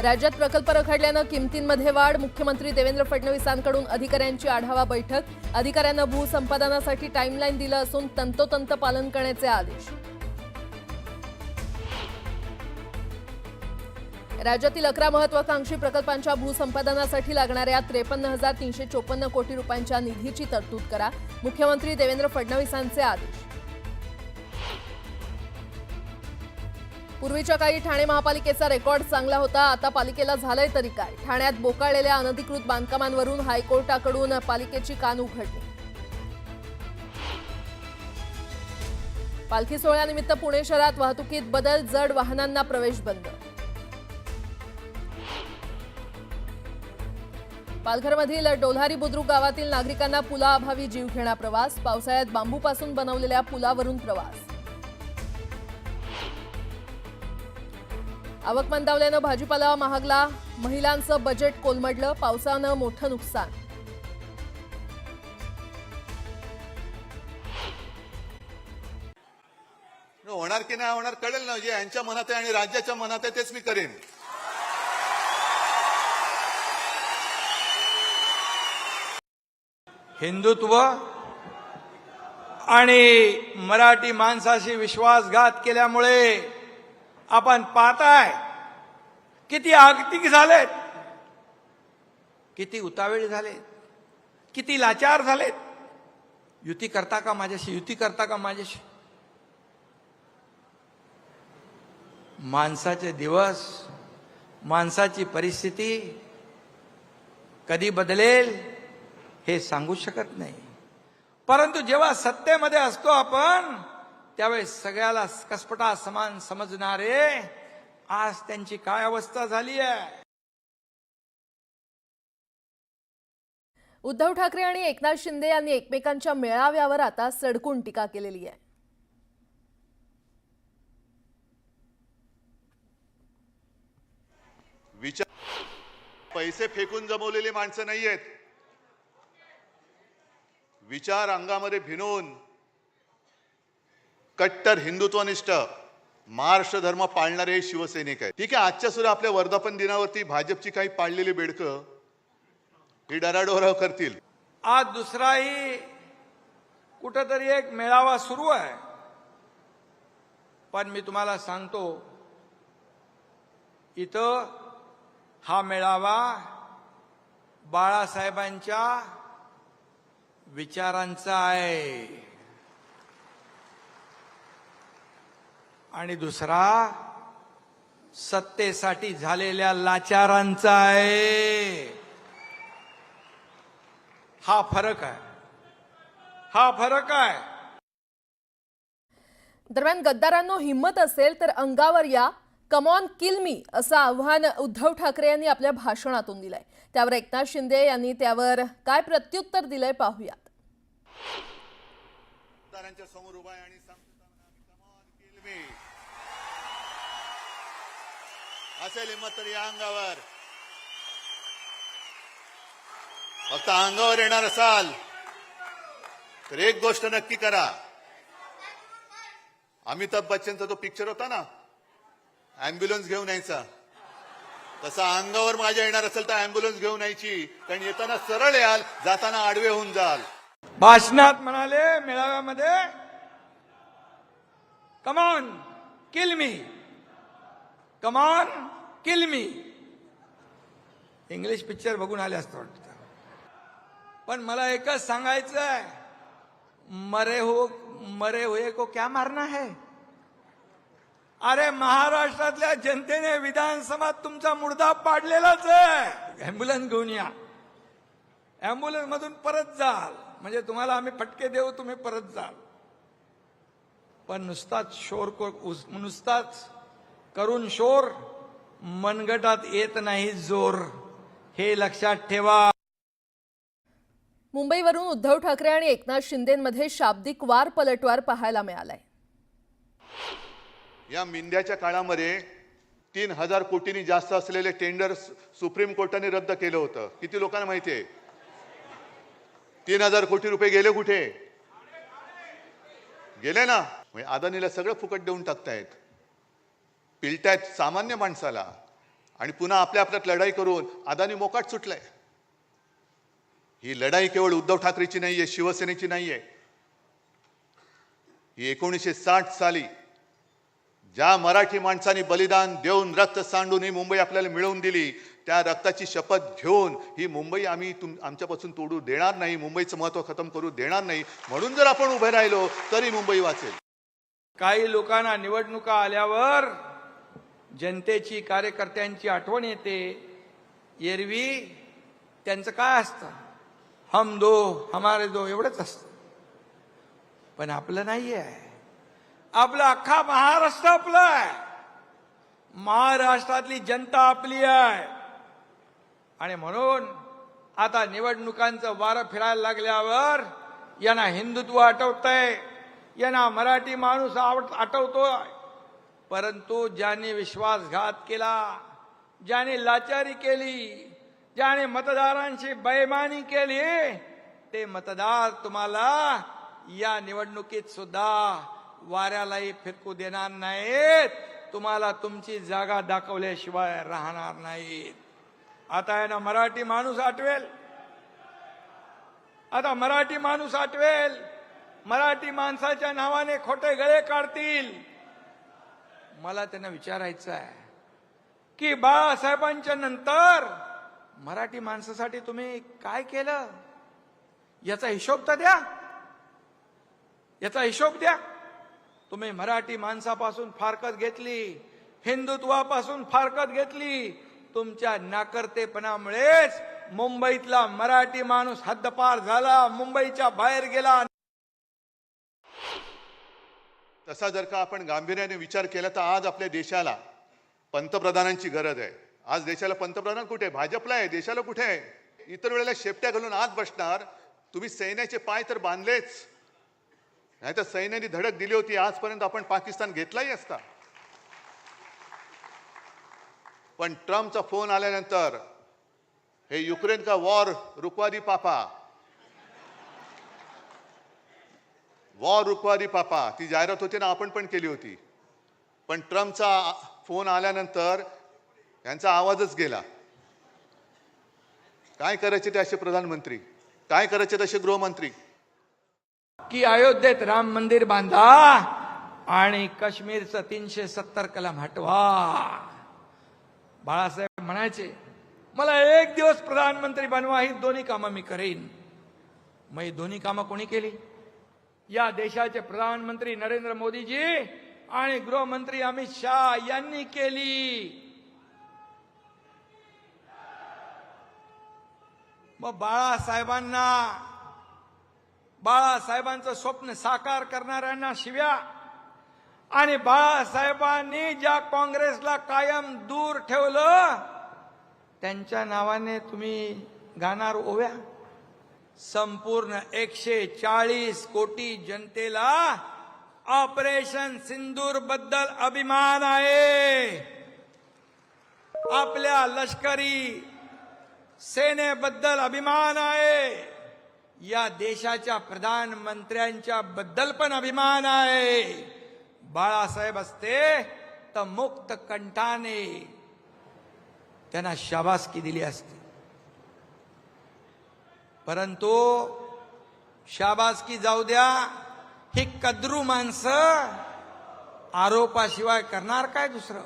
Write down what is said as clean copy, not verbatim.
राज्यात प्रकल्प रखडल्यानं किमतींमध्ये वाढ. मुख्यमंत्री देवेंद्र फडणवीसांकडून अधिकाऱ्यांची आढावा बैठक. अधिकाऱ्यांना भूसंपादनासाठी टाइमलाईन दिलं असून तंतोतंत पालन करण्याचे आदेश. राज्यातील 11 महत्वाकांक्षी प्रकल्पांच्या भूसंपादनासाठी लागणाऱ्या 53,354 कोटी रुपयांच्या निधीची तरतूद करा. मुख्यमंत्री देवेंद्र फडणवीसांचे आदेश. पूर्वीच्या काळी ठाणे महापालिकेचा रेकॉर्ड चांगला होता. आता पालिकेला झालंय तरी काय? ठाण्यात बोकाळलेल्या अनधिकृत बांधकामांवरून हायकोर्टाकडून पालिकेची कान उघडली. पालखी सोहळ्यानिमित्त पुणे शहरात वाहतुकीत बदल. जड वाहनांना प्रवेश बंद. पालघरमधील डोल्हारी बुद्रुक गावातील नागरिकांना पुलाअभावी जीवघेणा प्रवास. पावसाळ्यात बांबूपासून बनवलेल्या पुलावरून प्रवास. आवक मंदावल्यानं भाजीपाला महागला. महिलांचं बजेट कोलमडलं. पावसानं मोठं नुकसान. होणार की नाही होणार कळेल ना. जे यांच्या मनात आहे आणि राज्याच्या मनात आहे तेच मी करेन. हिंदुत्व आणि मराठी माणसाशी विश्वासघात केल्यामुळे आपण पाहताय किती आगतिक झालेत, किती उतावीळ झालेत, किती लाचार झालेत. युती करता का माझ्याशी? युती करता का माझ्याशी? माणसाचे दिवस, माणसाची परिस्थिती कधी बदलेल हे सांगू शकत नाही. परंतु जेव्हा सत्तेमध्ये असतो आपण त्यावेळेस सगळ्याला कसपटा समान समजणारे आज त्यांची काय अवस्था झाली आहे. उद्धव ठाकरे आणि एकनाथ शिंदे यांनी एकमेकांच्या मेळाव्यावर आता सडकून टीका केलेली आहे. पैसे फेकून जमवलेली माणसं नाहीयेत. विचार अंगामध्ये भिनवून कट्टर हिंदुत्वनिष्ठ महाराष्ट्र धर्म पाळणारे हे शिवसैनिक आहेत. ठीक आहे, आजच्या सुद्धा आपल्या वर्धापन दिनावरती भाजपची काही पाळलेली बेडकं ही डराडोरा करतील. आज दुसराही कुठेतरी एक मेळावा सुरू आहे. पण मी तुम्हाला सांगतो, इथं हा मेळावा बाळासाहेबांच्या विचारांचा आहे आणि दुसरा सत्तेसाठी झालेल्या लाचारांचा आहे. हा फरक आहे, हा फरक आहे. दरम्यान गद्दारांनो, हिम्मत असेल तर अंगावर या, कम ऑन किल मी असं आव्हान उद्धव ठाकरे यांनी आपल्या भाषणातून दिलंय. त्यावर एकनाथ शिंदे यांनी त्यावर काय प्रत्युत्तर दिलंय पाहूयात. समोर उभा आहे आणि असेल हिम्मत तर या अंगावर. फक्त अंगावर येणार असाल तर एक गोष्ट नक्की करा. अमिताभ बच्चनचा तो पिक्चर होता ना, अँब्युलन्स घेऊन यायचा, तसा अंगावर माझ्या येणार असेल तर अँब्युलन्स घेऊन यायची. कारण येताना सरळ याल, जाताना आडवे होऊन जाल. भाषणात म्हणाले, मेळाव्यामध्ये, come on kill me, come on kill me. English picture बघून आले असतं वाटतं. पण मला एकच सांगायचं आहे, मरे हुए को क्या मारना है. अरे महाराष्ट्रातल्या जनतेने विधानसभेत तुमचा मुर्दा पाडलेलाच आहे. अँब्युलन्स घेऊन या, अँब्युलन्स मधून परत जाल, म्हणजे तुम्हाला आम्ही फटके देऊ, तुम्ही परत जाल. पण नुसताच करून शोर मनगटात येत नाही जोर, हे लक्षात ठेवा. मुंबईवरून उद्धव ठाकरे आणि एकनाथ शिंदेंमध्ये शाब्दिक वार पलटवार पाहायला मिळालाय. या मिंद्याच्या काळामध्ये 3,000 कोटींनी जास्त असलेले टेंडर सुप्रीम कोर्टाने रद्द केलं होतं. किती लोकांना माहिती आहे? 3,000 कोटी रुपये गेले कुठे? गेले ना. अदानीला सगळं फुकट देऊन टाकतायत, पिलतायत सामान्य माणसाला. आणि पुन्हा आपल्या आपल्यात लढाई करून अदानी मोकाट सुटलाय. ही लढाई केवळ उद्धव ठाकरेची नाहीये, शिवसेनेची नाहीये. ही 1960 साली ज्या मराठी माणसांनी बलिदान देऊन रक्त सांडून ही मुंबई आपल्याला मिळवून दिली, त्या रक्ताची शपथ घेऊन ही मुंबई आम्ही आमच्यापासून तोडू देणार नाही, मुंबईचं महत्त्व खतम करू देणार नाही. म्हणून जर आपण उभे राहिलो तरी मुंबई वाचेल. काही लोकांना निवडणुका आल्यावर जनतेची, कार्यकर्त्यांची आठवण येते. एरवी त्यांचं काय असतं, हम दो हमारे दो एवढंच असतं. पण आपलं नाही आहे. आपलं अख्खा महाराष्ट्र आपलं आहे. महाराष्ट्रातली जनता आपली आहे. आणि म्हणून आता निवडणुकांचं वारं फिरायला लागल्यावर यांना हिंदुत्व आठवतंय, यांना मराठी माणूस आठवतोय. परंतु ज्याने विश्वासघात केला, ज्याने लाचारी केली, ज्याने मतदारांची बेईमानी केली, ते मतदार तुम्हाला या निवडणुकीत सुद्धा वाऱ्यालाही फिरकू देणार नाहीत. तुम्हाला तुमची जागा दाखवल्याशिवाय राहणार नाहीत. आता आहे ना मराठी माणूस आठवेल. आता मराठी माणूस आठवेल. मराठी माणसाच्या नावाने खोटे गळे काढतील. मला त्यांना विचारायचं आहे की बाळासाहेबांच्या नंतर मराठी माणसासाठी तुम्ही काय केलं, याचा हिशोब तर द्या. याचा हिशोब द्या. तुम्ही मराठी माणसापासून फारकत घेतली, हिंदुत्वापासून फारकत घेतली. तुमच्या नाकर्तेपणामुळेच मुंबईतला मराठी माणूस हद्दपार झाला, मुंबईच्या बाहेर गेला. तसा जर का आपण गांभीर्याने विचार केला तर आज आपल्या देशाला पंतप्रधानांची गरज आहे. आज देशाला पंतप्रधान कुठे आहे? भाजपला आहे. देशाला कुठे आहे? इतर वेळेला शेपट्या घालून आत बसणार. तुम्ही सैन्याचे पाय तर बांधलेच, नाही तर सैन्याने धडक दिली होती, आजपर्यंत आपण पाकिस्तान घेतलाही असता. पण ट्रम्पचा फोन आल्यानंतर हे युक्रेन का वॉर रुकवा दी पापा, वॉर रुकवा दी पापा, ती जाहिरात होती ना, आपण पण केली होती. पण ट्रम्पचा फोन आल्यानंतर यांचा आवाजच गेला. काय करायचे ते असे प्रधानमंत्री, काय करायचे तसे गृहमंत्री की अयोध्येत राम मंदिर बांधा आणि काश्मीरचं 370 कलम हटवा. बाळासाहेब म्हणायचे, मला एक दिवस प्रधानमंत्री बनवा, ही दोन्ही कामं मी करेन. मग ही दोन्ही कामं कोणी केली? या देशाचे प्रधानमंत्री नरेंद्र मोदीजी आणि गृहमंत्री अमित शहा यांनी केली. मग बाळासाहेबांचं स्वप्न साकार करणाऱ्यांना शिव्या आणि बाळासाहेबांनी ज्या काँग्रेसला कायम दूर ठेवलं त्यांच्या नावाने तुम्ही गाणार ओव्या. संपूर्ण 140 कोटी जनतेला ऑपरेशन सिंदूर बद्दल अभिमान आहे. आपल्या लष्करी सेनेबद्दल अभिमान आहे. या देशाच्या प्रधानमंत्र्यांच्या बद्दल पण अभिमान आहे. बाळासाहेब असते तर मुक्त कंठाने त्यांना शाबासकी दिली असती. परंतु शाबासकी जाऊ द्या, ही कद्रू माणसं आरोपाशिवाय करणार काय दुसरं?